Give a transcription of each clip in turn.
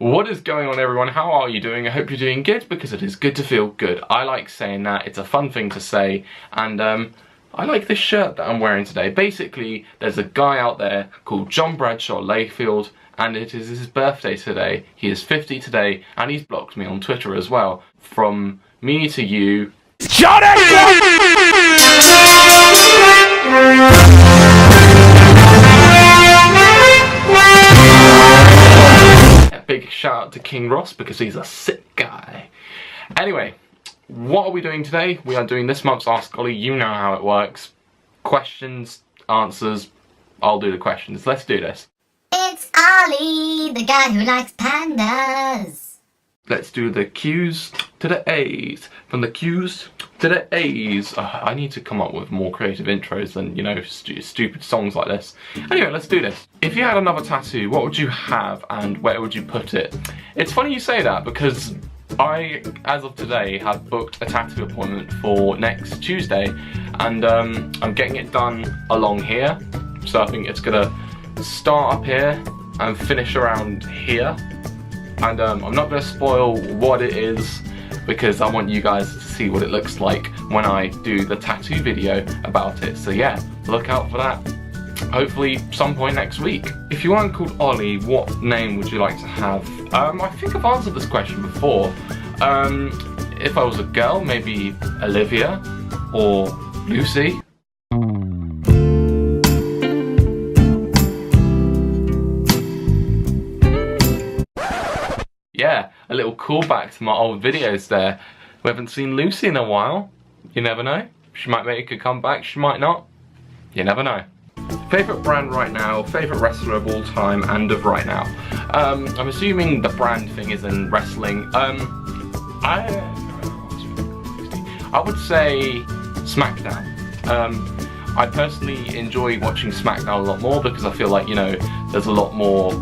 What is going on, everyone? How are you doing? I hope you're doing good, because it is good to feel good. I like saying that. It's a fun thing to say, and I like this shirt that I'm wearing today. Basically, there's a guy out there called John Bradshaw Layfield, and it is his birthday today. He is 50 today, and he's blocked me on Twitter as well. From me to you, John! Big shout out to King Ross, because he's a sick guy. Anyway, what are we doing today? We are doing this month's Ask Ollie. You know how it works. Questions, answers. I'll do the questions. Let's do this. It's Ollie, the guy who likes pandas. Let's do the Q's to the A's. From the Q's to the A's. I need to come up with more creative intros than, you know, stupid songs like this. Anyway, let's do this. If you had another tattoo, what would you have and where would you put it? It's funny you say that, because I, as of today, have booked a tattoo appointment for next Tuesday, and I'm getting it done along here. So I think it's gonna start up here and finish around here. And I'm not going to spoil what it is, because I want you guys to see what it looks like when I do the tattoo video about it. So yeah, look out for that. Hopefully some point next week. If you weren't called Ollie, what name would you like to have? I think I've answered this question before. If I was a girl, maybe Olivia or Lucy. Yeah, a little callback to my old videos there. We haven't seen Lucy in a while. You never know. She might make a comeback, she might not. You never know. Favourite brand right now, favourite wrestler of all time and of right now. I'm assuming the brand thing is in wrestling. I would say SmackDown. I personally enjoy watching SmackDown a lot more, because I feel like, you know, there's a lot more,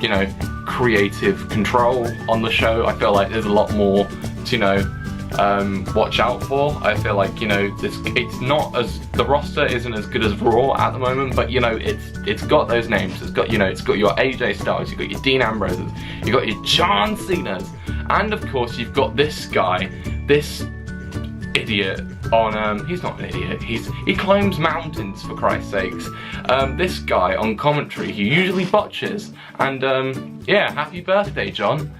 you know, creative control on the show. I feel like there's a lot more to, you know, watch out for. I feel like, you know, it's not as, the roster isn't as good as Raw at the moment, but you know, it's got those names. It's got, you know, it's got your AJ Styles, you've got your Dean Ambroses, you've got your John Cena's, and of course you've got this guy, this idiot on, he's not an idiot, he climbs mountains, for Christ's sakes. This guy on commentary, he usually botches, and yeah, happy birthday, John.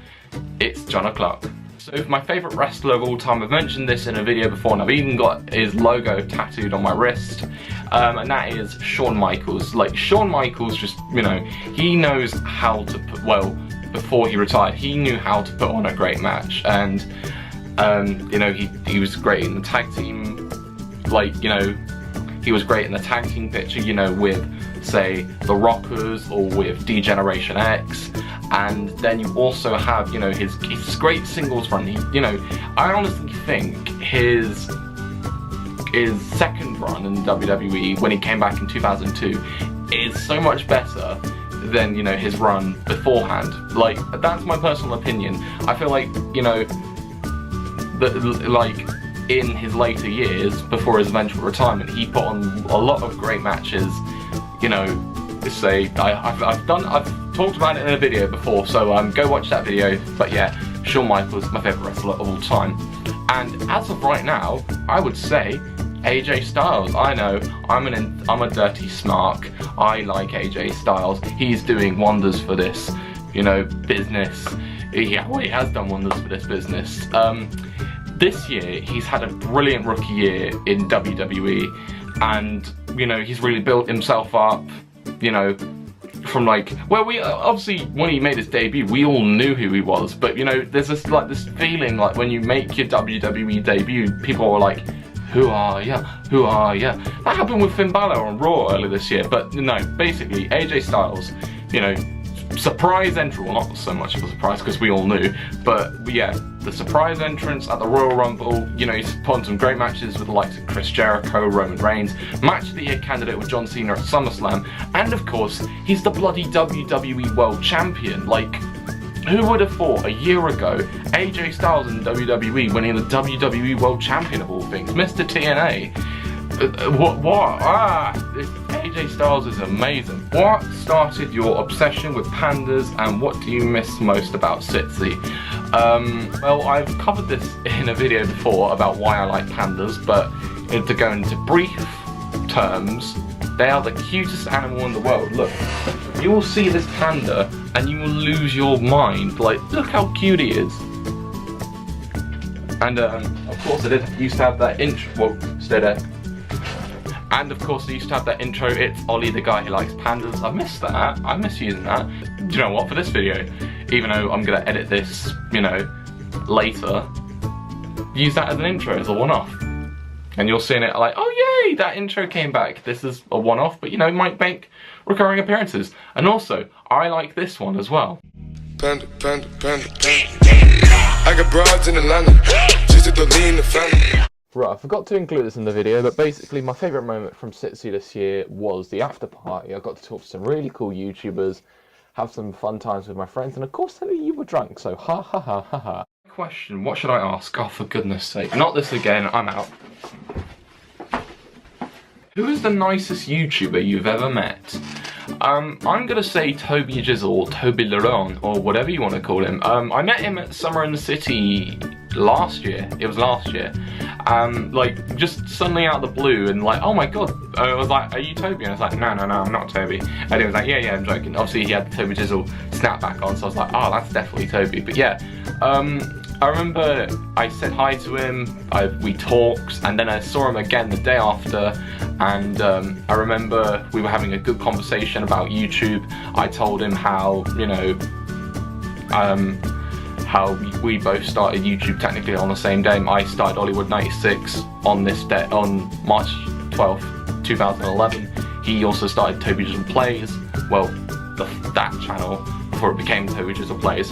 It's John O'Clock. So for my favourite wrestler of all time, I've mentioned this in a video before, and I've even got his logo tattooed on my wrist, and that is Shawn Michaels. Like, Shawn Michaels just, you know, he knows how to put, well, before he retired, he knew how to put on a great match, and you know, he was great in the tag team, like, you know, he was great in the tag team picture, you know, with, say, the Rockers or with D-Generation X, and then you also have, you know, his great singles run. You know, I honestly think his second run in WWE, when he came back in 2002, is so much better than, you know, his run beforehand. Like, that's my personal opinion. I feel like, you know, like, in his later years, before his eventual retirement, he put on a lot of great matches. You know, say, I've talked about it in a video before, so go watch that video. But yeah, Shawn Michaels, my favourite wrestler of all time. And as of right now, I would say AJ Styles. I know, I'm a dirty smark. I like AJ Styles. He's doing wonders for this, you know, business. Yeah, well, he has done wonders for this business. This year, he's had a brilliant rookie year in WWE, and, you know, he's really built himself up, you know, from like, well, we obviously, when he made his debut, we all knew who he was, but, you know, there's this, like, this feeling, like, when you make your WWE debut, people are like, who are ya? Who are ya? That happened with Finn Balor on Raw earlier this year, but, no, basically, AJ Styles, you know, surprise entrance, well, not so much of a surprise because we all knew, but yeah, the surprise entrance at the Royal Rumble, you know, he's put on some great matches with the likes of Chris Jericho, Roman Reigns, match of the year candidate with John Cena at SummerSlam, and of course, he's the bloody WWE World Champion. Like, who would have thought a year ago, AJ Styles in WWE winning the WWE World Champion of all things, Mr. TNA? What? AJ Styles is amazing. What started your obsession with pandas, and what do you miss most about Sitsi? Well, I've covered this in a video before about why I like pandas, but to go into brief terms, they are the cutest animal in the world. Look, you will see this panda and you will lose your mind. Like, look how cute he is. And of course I used to have that intro. Whoa, stay there. And of course I used to have that intro, it's Ollie the guy who likes pandas. I miss that, I miss using that. Do you know what, for this video, even though I'm gonna edit this, you know, later, use that as an intro, as a one-off. And you're seeing it like, oh yay, that intro came back. This is a one-off, but you know, might make recurring appearances. And also, I like this one as well. Panda, panda, panda, panda. I got broads in Atlanta, just to lean the family. Right, I forgot to include this in the video, but basically my favourite moment from Sitsi this year was the after party. I got to talk to some really cool YouTubers, have some fun times with my friends, and of course you were drunk, so ha ha ha ha ha. Question, what should I ask? Oh, for goodness sake, not this again, I'm out. Who is the nicest YouTuber you've ever met? I'm gonna say Toby Jizzle, or Toby Laron, or whatever you want to call him. I met him at Summer in the City last year. It was last year. Like, just suddenly out of the blue, and like, oh my god. I was like, are you Toby? And I was like, no, I'm not Toby. And he was like, yeah, I'm joking. Obviously, he had the Toby Jizzle snapback on, so I was like, oh, that's definitely Toby. But yeah, I remember I said hi to him, we talked, and then I saw him again the day after, and I remember we were having a good conversation about YouTube. I told him how, you know, how we both started YouTube technically on the same day. I started Hollywood 96 on this day, on March 12th, 2011. He also started Toby Jizzle Plays, well, that channel, before it became Toby Jizzle Plays.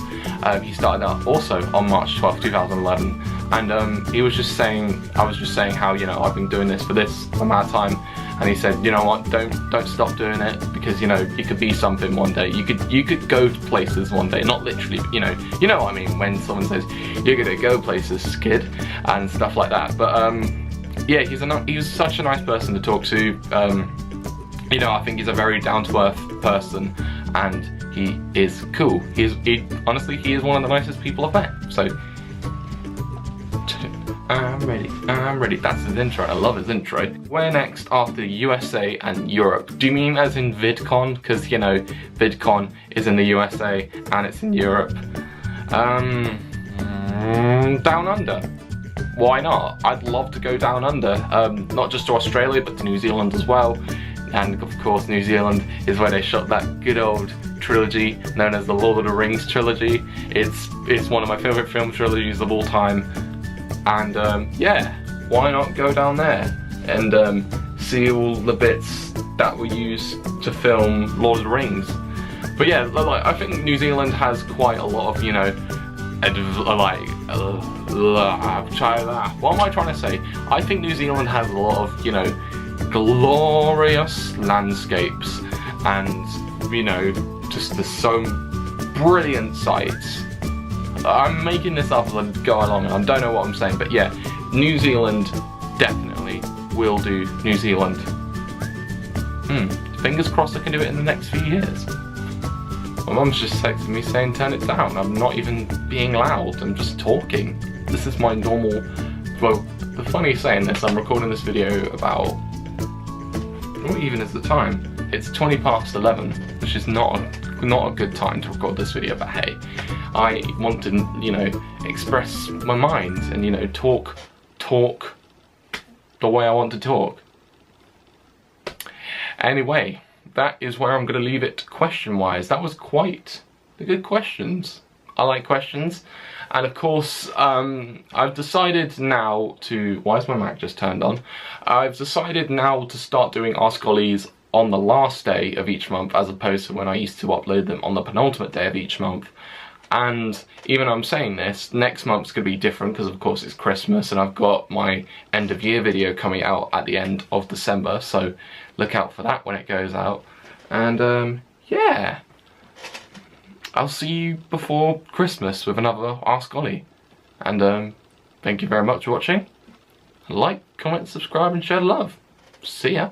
He started that also on March 12th, 2011, and he was just saying, I was just saying how, you know, I've been doing this for this amount of time, and he said, you know what, don't stop doing it, because, you know, you could be something one day. You could go to places one day, not literally, but you know what I mean, when someone says you're gonna go places, kid, and stuff like that. But yeah, he was such a nice person to talk to. You know, I think he's a very down-to-earth person, and he is cool. Honestly, he is one of the nicest people I've met. So, I'm ready. That's his intro. I love his intro. Where next after USA and Europe? Do you mean as in VidCon? Because, you know, VidCon is in the USA and it's in Europe. Down under. Why not? I'd love to go down under. Not just to Australia, but to New Zealand as well. And of course, New Zealand is where they shot that good old trilogy known as the Lord of the Rings trilogy. It's one of my favourite film trilogies of all time. And yeah, why not go down there and see all the bits that were used to film Lord of the Rings. But yeah, like, I think New Zealand has quite a lot of, you know, what am I trying to say? I think New Zealand has a lot of, you know, glorious landscapes, and, you know, just there's so brilliant sights. I'm making this up as I go along, and I don't know what I'm saying, but yeah, New Zealand definitely will do New Zealand. Fingers crossed I can do it in the next few years. My mum's just texting me saying turn it down. I'm not even being loud, I'm just talking. This is my normal, well, the funny saying this, I'm recording this video about, what even is the time? It's 20 past 11, which is not a good time to record this video, but hey, I want to, you know, express my mind and, you know, talk the way I want to talk. Anyway, that is where I'm going to leave it question-wise. That was quite the good questions. I like questions. And of course, I've decided now to, why is my mic just turned on? I've decided now to start doing Ask Ollies on the last day of each month, as opposed to when I used to upload them on the penultimate day of each month. And even though I'm saying this, next month's going to be different because of course it's Christmas and I've got my end of year video coming out at the end of December, so look out for that when it goes out. And yeah, I'll see you before Christmas with another Ask Ollie. And thank you very much for watching. Like, comment, subscribe and share love. See ya.